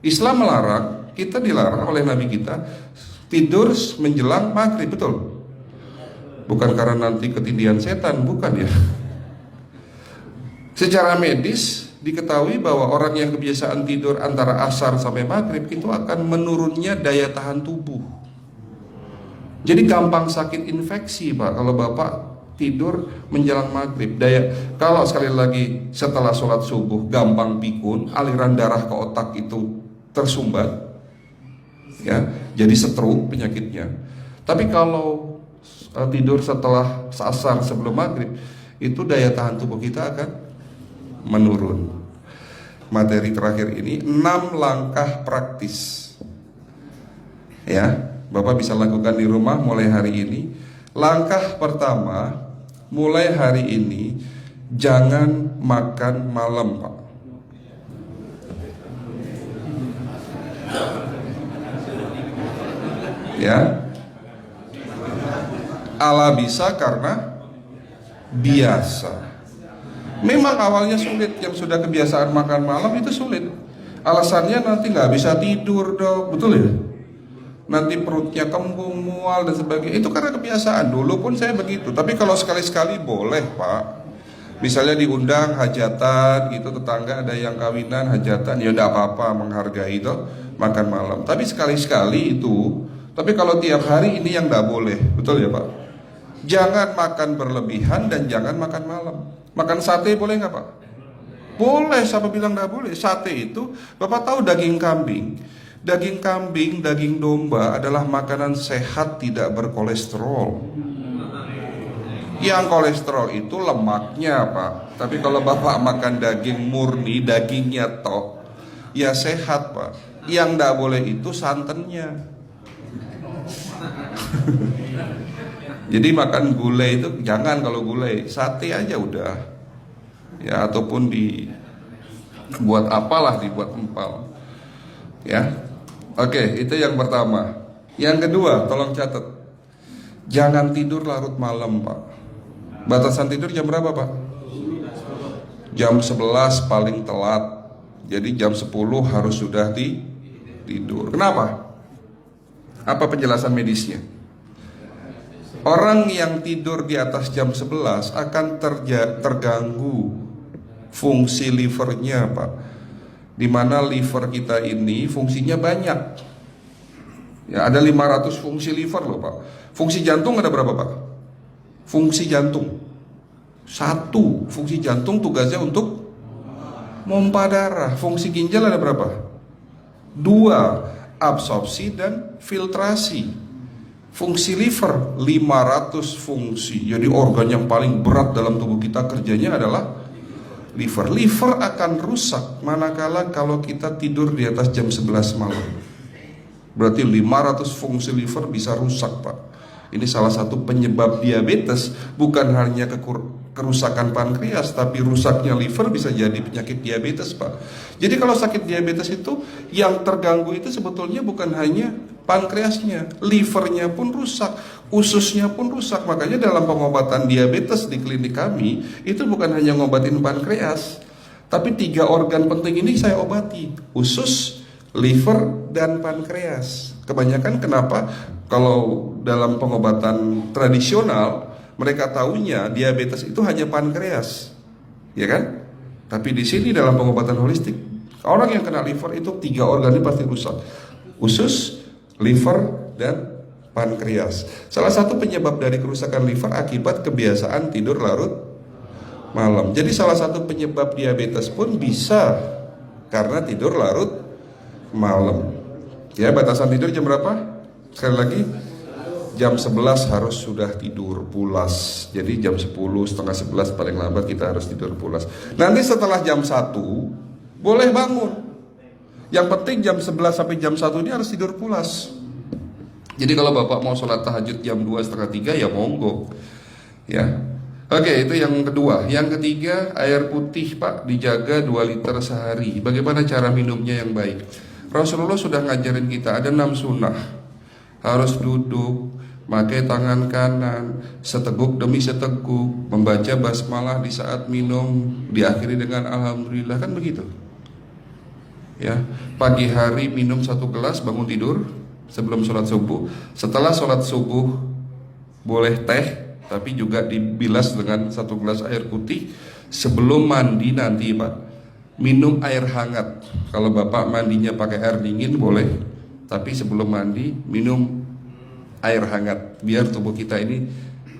Islam melarang, kita dilarang oleh Nabi kita tidur menjelang maghrib, betul? Bukan karena nanti ketindihan setan, bukan ya. Secara medis diketahui bahwa orang yang kebiasaan tidur antara asar sampai maghrib itu akan menurunnya daya tahan tubuh. Jadi gampang sakit infeksi Pak kalau Bapak tidur menjelang maghrib. Kalau sekali lagi setelah sholat subuh gampang pikun, aliran darah ke otak itu tersumbat, ya, jadi stroke penyakitnya. Tapi kalau tidur setelah asar sebelum maghrib, itu daya tahan tubuh kita akan menurun. Materi terakhir ini 6 langkah praktis, ya, Bapak bisa lakukan di rumah mulai hari ini. Langkah pertama, mulai hari ini jangan makan malam, Pak. Ya, ala bisa karena biasa. Memang awalnya sulit, yang sudah kebiasaan makan malam itu sulit. Alasannya nanti nggak bisa tidur dok, betul ya? Nanti perutnya kembung, mual dan sebagainya. Itu karena kebiasaan. Dulu pun saya begitu. Tapi kalau sekali-sekali boleh Pak. Misalnya diundang hajatan gitu, tetangga ada yang kawinan hajatan, ya udah apa-apa, menghargai itu makan malam. Tapi sekali-sekali itu. Tapi kalau tiap hari ini yang nggak boleh, betul ya Pak? Jangan makan berlebihan dan jangan makan malam. Makan sate boleh nggak Pak? Boleh, siapa bilang nggak boleh? Sate itu, Bapak tahu daging kambing. Daging kambing, daging domba adalah makanan sehat, tidak berkolesterol. Yang kolesterol itu lemaknya Pak. Tapi kalau Bapak makan daging murni, dagingnya toh, ya sehat Pak. Yang nggak boleh itu santannya. Jadi makan gulai itu jangan, kalau gulai sate aja udah, ya, ataupun dibuat apalah, dibuat empal, ya. Oke, itu yang pertama. Yang kedua, tolong catat, jangan tidur larut malam Pak. Batasan tidur jam berapa Pak? Jam 11 paling telat. Jadi jam 10 harus sudah tidur. Kenapa? Apa penjelasan medisnya? Orang yang tidur di atas jam 11 akan terganggu fungsi livernya Pak. Dimana liver kita ini fungsinya banyak, ya, ada 500 fungsi liver loh Pak. Fungsi jantung ada berapa Pak? Fungsi jantung 1. Fungsi jantung tugasnya untuk mompa darah. Fungsi ginjal ada berapa? 2. Absorpsi dan filtrasi. Fungsi liver 500 fungsi. Jadi organ yang paling berat dalam tubuh kita kerjanya adalah liver. Liver akan rusak manakala kalau kita tidur di atas jam 11 malam. Berarti 500 fungsi liver bisa rusak Pak. Ini salah satu penyebab diabetes. Bukan hanya kerusakan pankreas, tapi rusaknya liver bisa jadi penyakit diabetes Pak. Jadi kalau sakit diabetes itu yang terganggu itu sebetulnya bukan hanya pankreasnya, livernya pun rusak, ususnya pun rusak. Makanya dalam pengobatan diabetes di klinik kami itu bukan hanya ngobatin pankreas, tapi 3 organ penting ini saya obati: usus, liver, dan pankreas. Kebanyakan kenapa kalau dalam pengobatan tradisional mereka taunya diabetes itu hanya pankreas, ya kan? Tapi di sini dalam pengobatan holistik, orang yang kena liver itu 3 organ ini pasti rusak: usus, liver, dan pankreas. Salah satu penyebab dari kerusakan liver akibat kebiasaan tidur larut malam. Jadi salah satu penyebab diabetes pun bisa karena tidur larut malam. Ya, batasan tidur jam berapa? Sekali lagi, jam 11 harus sudah tidur pulas. Jadi jam 10, setengah 11 paling lambat kita harus tidur pulas. Nanti setelah jam 1 boleh bangun. Yang penting jam 11 sampai jam 1 ini harus tidur pulas. Jadi kalau Bapak mau sholat tahajud jam 2, setengah 3 ya monggo, ya. Oke, itu yang kedua. Yang ketiga, air putih Pak dijaga 2 liter sehari. Bagaimana cara minumnya yang baik? Rasulullah sudah ngajarin kita ada 6 sunnah. Harus duduk, pakai tangan kanan, seteguk demi seteguk, membaca basmalah di saat minum, diakhiri dengan alhamdulillah, kan begitu. Ya, pagi hari minum 1 gelas bangun tidur sebelum sholat subuh. Setelah sholat subuh boleh teh, tapi juga dibilas dengan 1 gelas air putih. Sebelum mandi nanti Pak, minum air hangat. Kalau Bapak mandinya pakai air dingin boleh, tapi sebelum mandi minum air hangat, biar tubuh kita ini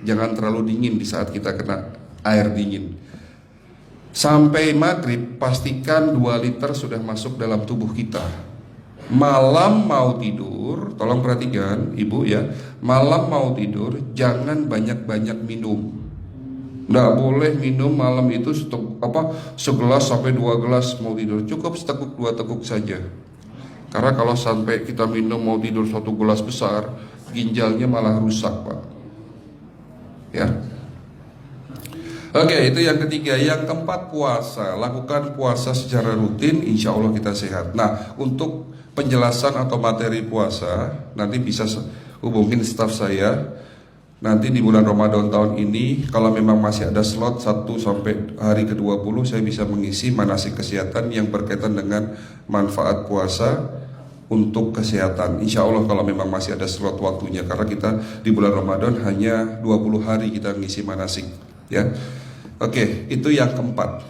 jangan terlalu dingin di saat kita kena air dingin. Sampai maghrib pastikan 2 liter sudah masuk dalam tubuh kita. Malam mau tidur, tolong perhatikan Ibu ya, malam mau tidur jangan banyak-banyak minum. Nggak boleh minum malam itu segelas sampai 2 gelas mau tidur. Cukup seteguk 2 teguk saja. Karena kalau sampai kita minum mau tidur 1 gelas besar, ginjalnya malah rusak Pak. Ya. Oke, itu yang ketiga. Yang keempat, puasa. Lakukan puasa secara rutin, insya Allah kita sehat. Nah, untuk penjelasan atau materi puasa, nanti bisa hubungin staf saya. Nanti di bulan Ramadan tahun ini, kalau memang masih ada slot 1 sampai hari ke-20, saya bisa mengisi manasik kesehatan yang berkaitan dengan manfaat puasa untuk kesehatan. Insya Allah kalau memang masih ada slot waktunya, karena kita di bulan Ramadan hanya 20 hari kita mengisi manasik. Ya. Oke, itu yang keempat.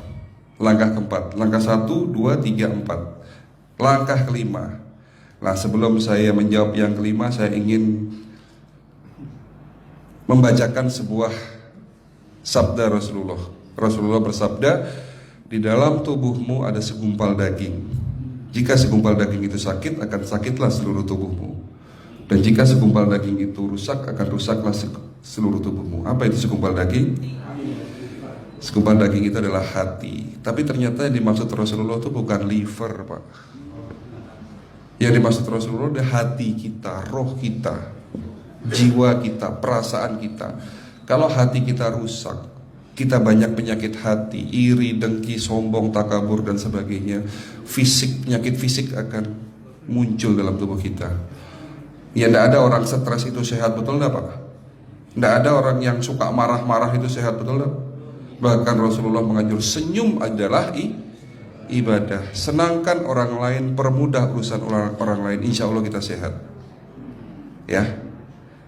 Langkah keempat. Langkah 1, 2, 3, 4. Langkah kelima. Nah, sebelum saya menjawab yang kelima, saya ingin membacakan sebuah sabda Rasulullah. Rasulullah bersabda, di dalam tubuhmu ada segumpal daging. Jika segumpal daging itu sakit, akan sakitlah seluruh tubuhmu. Dan jika segumpal daging itu rusak, akan rusaklah seluruh tubuhmu. Apa itu segumpal daging? Segumpal daging itu adalah hati. Tapi ternyata yang dimaksud Rasulullah itu bukan liver Pak. Yang dimaksud Rasulullah adalah hati kita, roh kita, jiwa kita, perasaan kita. Kalau hati kita rusak, kita banyak penyakit hati, iri, dengki, sombong, takabur dan sebagainya. Penyakit fisik akan muncul dalam tubuh kita. Ya, tidak ada orang stres itu sehat, betul tidak Pak? Tidak ada orang yang suka marah-marah itu sehat, betul tidak? Bahkan Rasulullah mengajar senyum adalah ibadah. Senangkan orang lain, permudah urusan orang lain, insya Allah kita sehat. Ya.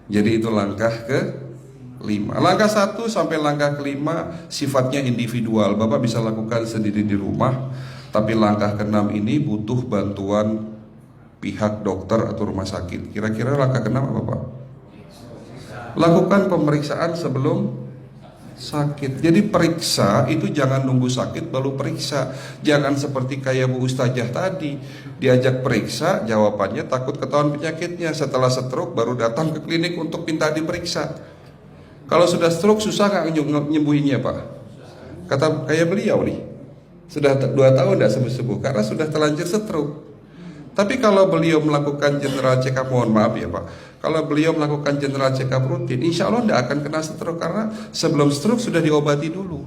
Jadi itu langkah ke-5. Langkah 1 sampai langkah ke-5 sifatnya individual. Bapak bisa lakukan sendiri di rumah. Tapi langkah ke-6 ini butuh bantuan pihak dokter atau rumah sakit. Kira-kira langkah ke-6 apa Pak? Lakukan pemeriksaan sebelum sakit. Jadi periksa itu jangan nunggu sakit baru periksa. Jangan seperti kayak Bu Ustazah tadi, diajak periksa, jawabannya takut ketahuan penyakitnya. Setelah stroke baru datang ke klinik untuk minta diperiksa. Kalau sudah stroke susah nggak nyembuhinnya Pak? Kata kayak beliau nih, sudah 2 tahun tidak sembuh-sembuh karena sudah terlanjur stroke. Tapi kalau beliau melakukan general check up, mohon maaf ya Pak, kalau beliau melakukan general check up rutin, insya Allah tidak akan kena stroke, karena sebelum stroke sudah diobati dulu.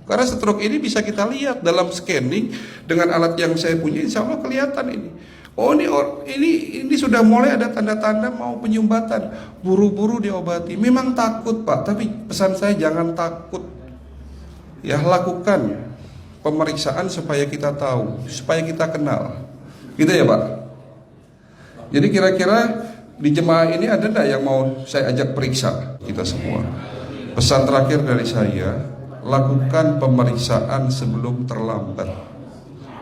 Karena stroke ini bisa kita lihat dalam scanning dengan alat yang saya punya, insya Allah kelihatan ini. Oh ini sudah mulai ada tanda-tanda mau penyumbatan, buru-buru diobati. Memang takut Pak, tapi pesan saya jangan takut. Ya, lakukan pemeriksaan supaya kita tahu, supaya kita kenal. Gitu ya Pak. Jadi kira-kira di jemaah ini ada enggak yang mau saya ajak periksa kita semua? Pesan terakhir dari saya, lakukan pemeriksaan sebelum terlambat.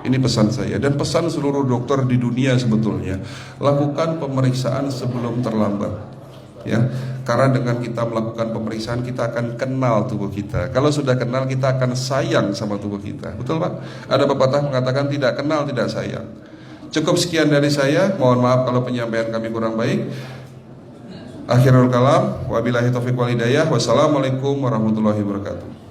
Ini pesan saya dan pesan seluruh dokter di dunia sebetulnya. Lakukan pemeriksaan sebelum terlambat. Ya, karena dengan kita melakukan pemeriksaan kita akan kenal tubuh kita. Kalau sudah kenal kita akan sayang sama tubuh kita. Betul Pak? Ada pepatah mengatakan tidak kenal tidak sayang. Cukup sekian dari saya. Mohon maaf kalau penyampaian kami kurang baik. Akhirul kalam, wabillahi taufiq wal hidayah. Wassalamualaikum warahmatullahi wabarakatuh.